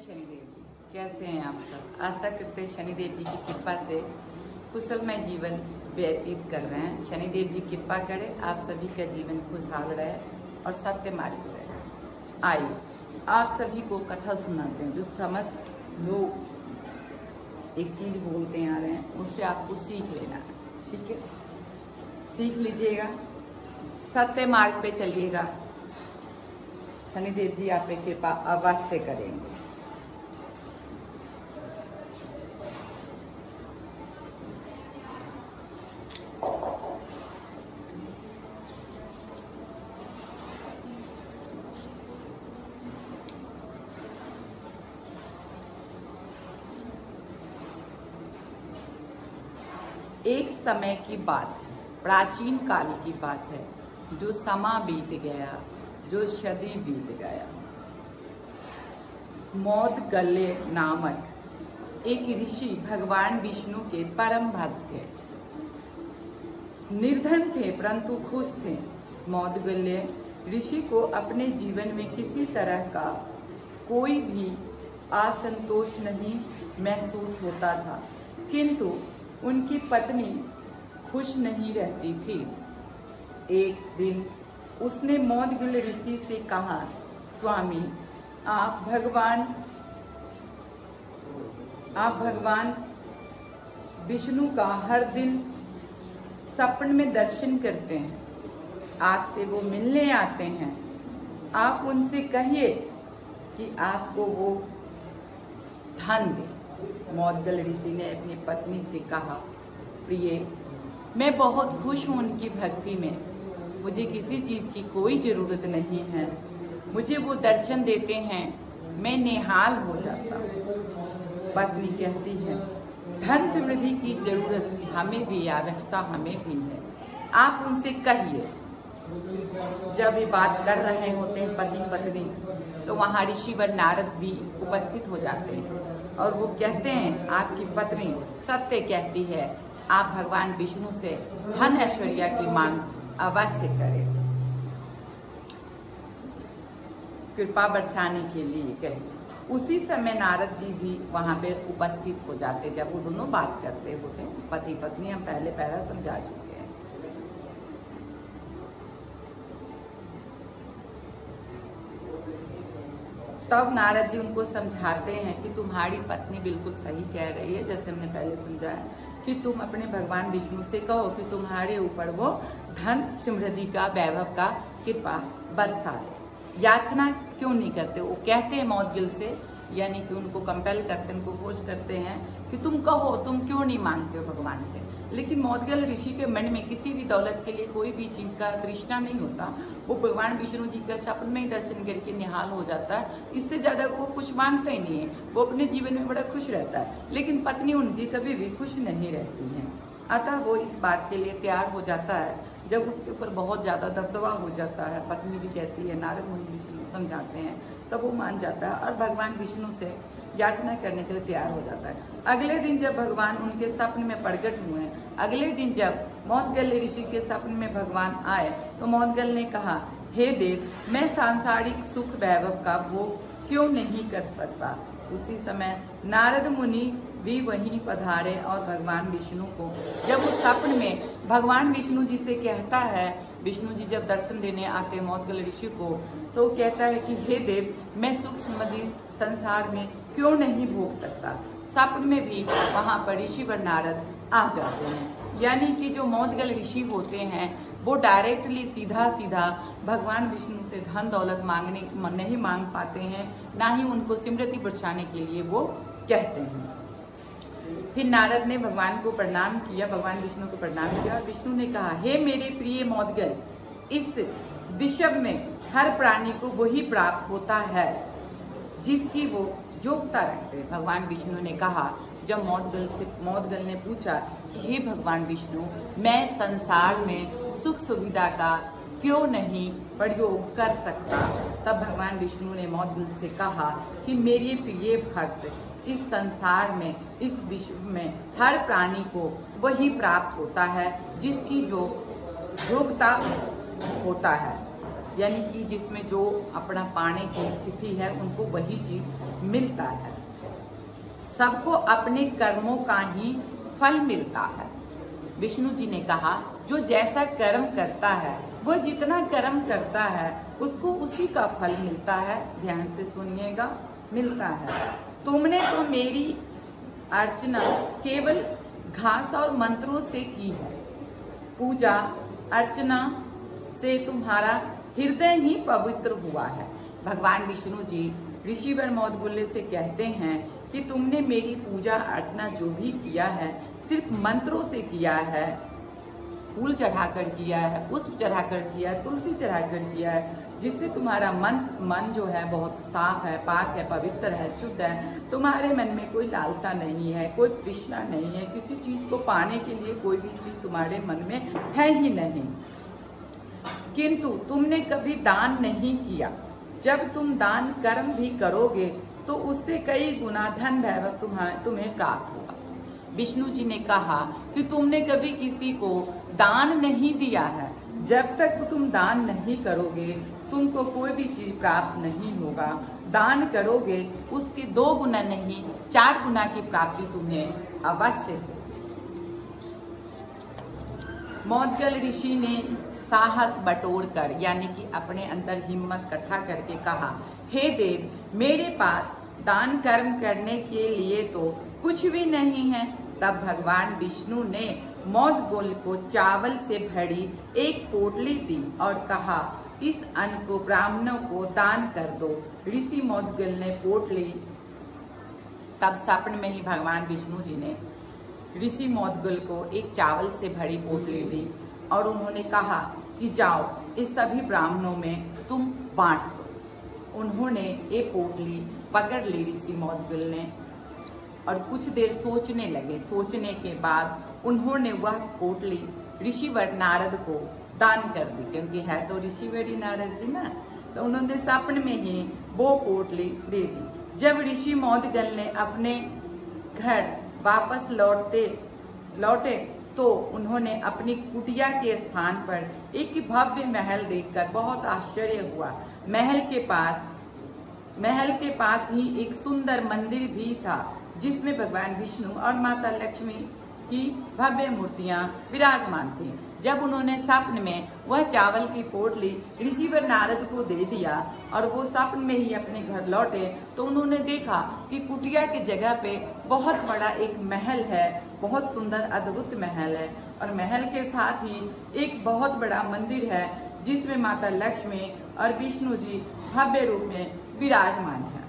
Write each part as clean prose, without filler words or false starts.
शनिदेव जी, कैसे हैं आप सब। आशा करते हैं शनिदेव जी की कृपा से कुशलमय जीवन व्यतीत कर रहे हैं। शनिदेव जी कृपा करें, आप सभी का जीवन खुशहाल रहे और सत्य मार्ग पर रहे। आइए आप सभी को कथा सुनाते हैं। जो समझ लोग एक चीज़ बोलते आ रहे हैं उससे आपको सीख लेना है, ठीक है। सीख लीजिएगा, सत्य मार्ग पे चलिएगा, शनिदेव जी आप पे कृपा अवश्य करेंगे। एक समय की बात है, प्राचीन काल की बात है, जो समा बीत गया, जो सदी बीत गया। मौदगल्य नामक एक ऋषि भगवान विष्णु के परम भक्त थे। निर्धन थे परंतु खुश थे। मौदगल्य ऋषि को अपने जीवन में किसी तरह का कोई भी असंतोष नहीं महसूस होता था, किंतु उनकी पत्नी खुश नहीं रहती थी। एक दिन उसने मौदगल्य ऋषि से कहा, स्वामी, आप भगवान विष्णु का हर दिन सपन में दर्शन करते हैं, आपसे वो मिलने आते हैं। आप उनसे कहिए कि आपको वो धन दे। मौदगल्य ऋषि ने अपनी पत्नी से कहा, प्रिय, मैं बहुत खुश हूँ उनकी भक्ति में, मुझे किसी चीज़ की कोई ज़रूरत नहीं है। मुझे वो दर्शन देते हैं, मैं निहाल हो जाता हूँ। पत्नी कहती है, धन समृद्धि की ज़रूरत हमें भी, आवश्यकता हमें भी है, आप उनसे कहिए। जब ये बात कर रहे होते हैं पति पत्नी, तो वहाँ ऋषिवर नारद भी उपस्थित हो जाते हैं और वो कहते हैं, आपकी पत्नी सत्य कहती है, आप भगवान विष्णु से धन ऐश्वर्य की मांग अवश्य करें, कृपा बरसाने के लिए कहें। उसी समय नारद जी भी वहाँ पे उपस्थित हो जाते जब वो दोनों बात करते होते हैं। पति पत्नी हम पहले पहला समझा चुके हैं। तब नारद जी उनको समझाते हैं कि तुम्हारी पत्नी बिल्कुल सही कह रही है, जैसे हमने पहले समझाया कि तुम अपने भगवान विष्णु से कहो कि तुम्हारे ऊपर वो धन समृद्धि का, वैभव का कृपा बरसाए। याचना क्यों नहीं करते? वो कहते हैं मौदगल्य से, यानी कि उनको कंपेल करते हैं, उनको फोर्स करते हैं कि तुम कहो, तुम क्यों नहीं मांगते हो भगवान से। लेकिन मौदगल्य ऋषि के मन में किसी भी दौलत के लिए कोई भी चीज़ का तृष्णा नहीं होता। वो भगवान विष्णु जी का सपन में ही दर्शन करके निहाल हो जाता है, इससे ज़्यादा वो कुछ मांगता ही नहीं है। वो अपने जीवन में बड़ा खुश रहता है, लेकिन पत्नी उनकी कभी भी खुश नहीं रहती है। अतः वो इस बात के लिए तैयार हो जाता है। जब उसके ऊपर बहुत ज़्यादा दबदबा हो जाता है, पत्नी भी कहती है, नारद मुनि भी समझाते हैं, तब वो मान जाता है और भगवान विष्णु से याचना करने के लिए तैयार हो जाता है। अगले दिन जब भगवान उनके सपन में प्रकट हुए, अगले दिन जब मौदगल्य ऋषि के सपन में भगवान आए, तो मौदगल्य ने कहा, हे देव, मैं सांसारिक सुख वैभव का भोग क्यों नहीं कर सकता। उसी समय नारद मुनि भी वहीं पधारे और भगवान विष्णु को जब उस सपन में भगवान विष्णु जी से कहता है, विष्णु जी जब दर्शन देने आते हैं मौदगल्य ऋषि को, तो कहता है कि हे देव, मैं सुख समृद्धि संसार में क्यों नहीं भोग सकता। सपन में भी वहाँ पर ऋषिवर नारद आ जाते हैं। यानी कि जो मौदगल्य ऋषि होते हैं वो डायरेक्टली सीधा सीधा भगवान विष्णु से धन दौलत नहीं मांग पाते हैं, ना ही उनको समृद्धि बरसाने के लिए वो कहते हैं। फिर नारद ने भगवान को प्रणाम किया, भगवान विष्णु को प्रणाम किया और विष्णु ने कहा, हे मेरे प्रिय मौदगल्य, इस विश्व में हर प्राणी को वही प्राप्त होता है जिसकी वो योग्यता रखते हैं। भगवान विष्णु ने कहा, जब मौदगल्य ने पूछा कि हे भगवान विष्णु, मैं संसार में सुख सुविधा का क्यों नहीं प्रयोग कर सकता, तब भगवान विष्णु ने मौदगल्य से कहा कि मेरे प्रिय भक्त, इस संसार में, इस विश्व में हर प्राणी को वही प्राप्त होता है जिसकी जो योग्यता होता है, यानी कि जिसमें जो अपना पाने की स्थिति है उनको वही चीज़ मिलता है। सबको अपने कर्मों का ही फल मिलता है। विष्णु जी ने कहा, जो जैसा कर्म करता है वो जितना कर्म करता है उसको उसी का फल मिलता है। ध्यान से सुनिएगा, मिलता है। तुमने तो मेरी अर्चना केवल घास और मंत्रों से की है। पूजा अर्चना से तुम्हारा हृदय ही पवित्र हुआ है। भगवान विष्णु जी ऋषिवर मौदगल्य से कहते हैं कि तुमने मेरी पूजा अर्चना जो भी किया है सिर्फ मंत्रों से किया है, फूल चढ़ाकर किया है, पुष्प चढ़ाकर किया है, तुलसी चढ़ाकर किया है, जिससे तुम्हारा मन जो है बहुत साफ है, पाक है, पवित्र है, शुद्ध है। तुम्हारे मन में कोई लालसा नहीं है, कोई तृष्णा नहीं है, किसी चीज़ को पाने के लिए कोई भी चीज़ तुम्हारे मन में है ही नहीं। किंतु तुमने कभी दान नहीं किया। जब तुम दान कर्म भी करोगे तो उससे कई गुना धन वैभव तुम्हें प्राप्त होगा। विष्णु जी ने कहा कि तुमने कभी किसी को दान नहीं दिया है। जब तक तुम दान नहीं करोगे तुमको कोई भी चीज प्राप्त नहीं होगा। दान करोगे उसके 2 गुना नहीं 4 गुना की प्राप्ति तुम्हें अवश्य हो। मौदगल ऋषि ने साहस बटोरकर यानी कि अपने अंदर हिम्मत इकट्ठा करके कहा, हे देव, मेरे पास दान कर्म करने के लिए तो कुछ भी नहीं है। तब भगवान विष्णु ने मौदगल को चावल से भरी एक पोटली दी और कहा, इस अन्न को ब्राह्मणों को दान कर दो। ऋषि मौदगल ने पोटली, तब सपन में ही भगवान विष्णु जी ने ऋषि मौदगल को एक चावल से भरी पोटली दी और उन्होंने कहा कि जाओ इस सभी ब्राह्मणों में तुम बांट दो। उन्होंने ये पोटली पकड़ ली ऋषि मौदगल ने और कुछ देर सोचने लगे। सोचने के बाद उन्होंने वह पोटली ऋषिवर नारद को दान कर दी, क्योंकि है तो ऋषिवर नारद जी ना, तो उन्होंने सपने में ही वो पोटली दे दी। जब ऋषि मौदगल ने अपने घर वापस लौटे तो उन्होंने अपनी कुटिया के स्थान पर एक भव्य महल देखकर बहुत आश्चर्य हुआ। महल के पास ही एक सुंदर मंदिर भी था जिसमें भगवान विष्णु और माता लक्ष्मी की भव्य मूर्तियां विराजमान थी। जब उन्होंने स्वप्न में वह चावल की पोटली ऋषिवर नारद को दे दिया और वो स्वप्न में ही अपने घर लौटे तो उन्होंने देखा कि कुटिया की जगह पे बहुत बड़ा एक महल है, बहुत सुंदर अद्भुत महल है और महल के साथ ही एक बहुत बड़ा मंदिर है जिसमें माता लक्ष्मी और विष्णु जी भव्य रूप में विराजमान है।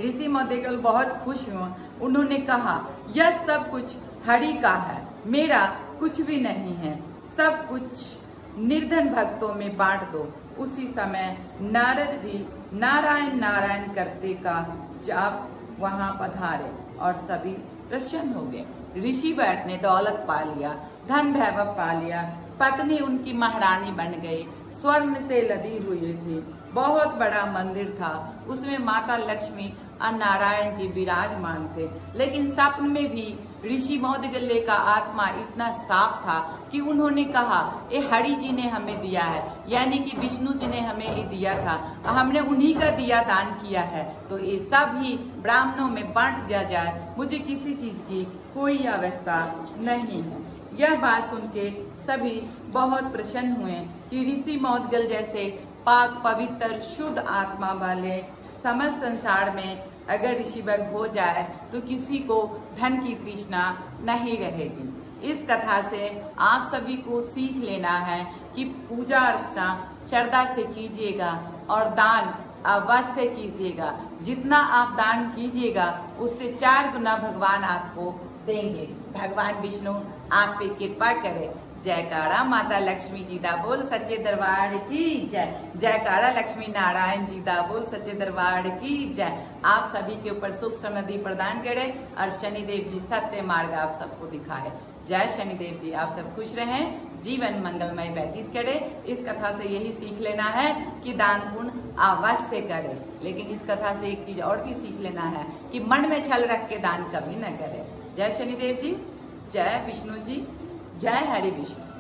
ऋषि मौदगल बहुत खुश हुए। उन्होंने कहा, यह सब कुछ हरि का है, मेरा कुछ भी नहीं है, सब कुछ निर्धन भक्तों में बांट दो। उसी समय नारद भी नारायण नारायण करते का जाप वहां पधारे और सभी प्रसन्न हो गए। ऋषिवर ने दौलत पा लिया, धन वैभव पा लिया, पत्नी उनकी महारानी बन गई, स्वर्ण से लदी हुई थी, बहुत बड़ा मंदिर था, उसमें माता लक्ष्मी और नारायण जी विराजमान थे। लेकिन स्वप्न में भी ऋषि मौदगल्य का आत्मा इतना साफ था कि उन्होंने कहा, ये हरि जी ने हमें दिया है, यानी कि विष्णु जी ने हमें ये दिया था, हमने उन्हीं का दिया दान किया है, तो ये सब ही ब्राह्मणों में बांट दिया जाए, मुझे किसी चीज़ की कोई आवश्यकता नहीं है। यह बात सुन के सभी बहुत प्रसन्न हुए कि ऋषि मौदगल जैसे पाक पवित्र शुद्ध आत्मा वाले समस्त संसार में अगर ऋषिवर हो जाए तो किसी को धन की तृष्णा नहीं रहेगी। इस कथा से आप सभी को सीख लेना है कि पूजा अर्चना श्रद्धा से कीजिएगा और दान अवश्य कीजिएगा। जितना आप दान कीजिएगा उससे 4 गुना भगवान आपको देंगे। भगवान विष्णु आप पे कृपा करे। जयकारा माता लक्ष्मी जी दा बोल सच्चे दरबार की जय। जयकारा लक्ष्मी नारायण जी दा बोल सच्चे दरबार की जय। आप सभी के ऊपर सुख समृद्धि प्रदान करे और शनिदेव जी सत्य मार्ग आप सबको दिखाए। जय शनिदेव जी। आप सब खुश रहें, जीवन मंगलमय व्यतीत करें। इस कथा से यही सीख लेना है कि दान पुण्य अवश्य करें, लेकिन इस कथा से एक चीज और भी सीख लेना है कि मन में छल रख के दान कभी न करें। जय शनिदेव जी, जय विष्णु जी, जय हरि विष्णु।